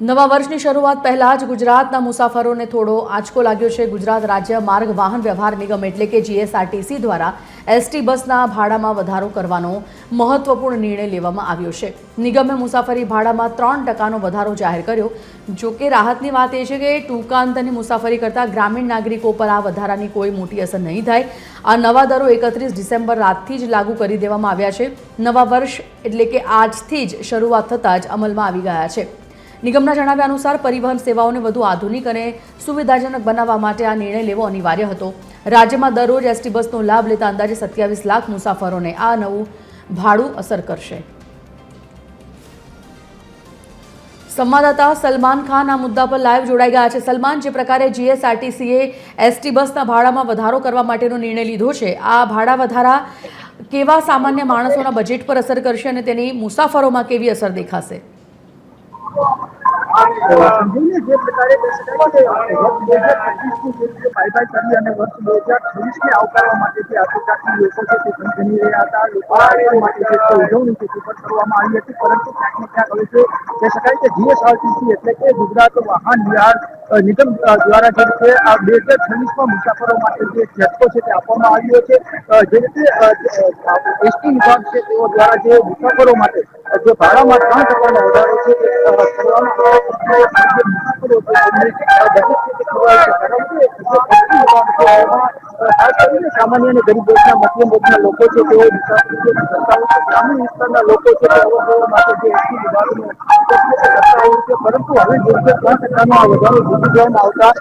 નવા વર્ષની શરૂઆત પહેલા જ ગુજરાતના મુસાફરોને થોડો આંચકો લાગ્યો છે। ગુજરાત રાજ્ય માર્ગ વાહન વ્યવહાર નિગમ એટલે કે જીએસઆરટીસી દ્વારા એસટી બસના ભાડામાં વધારો કરવાનો મહત્વપૂર્ણ નિર્ણય લેવામાં આવ્યો છે। નિગમે મુસાફરી ભાડામાં 3% વધારો જાહેર કર્યો। જો કે રાહતની વાત એ છે કે ટૂંકા અંતરની મુસાફરી કરતા ગ્રામીણ નાગરિકો પર આ વધારાની કોઈ મોટી અસર નહીં થાય। આ નવા દરો 31 ડિસેમ્બર રાતથી જ લાગુ કરી દેવામાં આવ્યા છે। નવા વર્ષ એટલે કે આજથી જ શરૂઆત થતાં જ અમલમાં આવી ગયા છે। નિગમના જણાવ્યા અનુસાર પરિવહન સેવાઓને વધુ આધુનિક અને સુવિધાજનક બનાવવા માટે આ નિર્ણય લેવો અનિવાર્ય હતો। રાજ્યમાં દરરોજ એસટી બસનો લાભ લેતા અંદાજે 27 લાખ મુસાફરોને આ નવું ભાડું અસર કરશે। સંવાદદાતા સલમાન ખાન આ મુદ્દા પર લાઈવ જોડાઈ ગયા છે। સલમાન, જે પ્રકારે જીએસઆરટીસીએ એસટી બસના ભાડામાં વધારો કરવા માટેનો નિર્ણય લીધો છે, આ ભાડા વધારા કેવા સામાન્ય માણસોના બજેટ પર અસર કરશે અને તેની મુસાફરોમાં કેવી અસર દેખાશે? જે પ્રકારે બાય કરી અને વર્ષ 2026 આવકારવા માટે જે આતંકવાદી લોકો છે તે બની રહ્યા હતા, લોકો માટે જે ઉજવણી છે તે પણ કરવામાં આવી હતી, પરંતુ ક્યાંક ને ક્યાંક હવે જે કહી શકાય કે જીએસઆરટીસી એટલે કે ગુજરાત વાહન વ્યવહાર નિગમ દ્વારા જે રીતે આ 2026માં મુસાફરો માટે જે ઝટકો છે તે આપવામાં આવ્યો છે। જે રીતે એસટી વિભાગ છે તેઓ દ્વારા જે મુસાફરો માટે જે ભાડામાં 3% વધારો છે તે કરવામાં સામાન્ય અને ગરીબ વર્ગના મધ્યમ વર્ગના લોકો છે તેઓ મુસાફરી કરતા હોય છે, ગ્રામીણ વિસ્તારના લોકો છે તેઓ માટે જે એસટી વિભાગનો કરતા હોય છે, પરંતુ હવે જે 3%નો આ વધારો જીતી જવામાં આવતા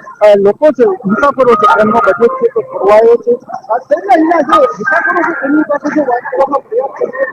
લોકો છે, મુસાફરો છે, તેમનો બજેટ છે તે ખોરવાયો છે। અહીંના જે મુસાફરો છે તેમની પાસે જો વાત કરવાનો પ્રયાસ કરીએ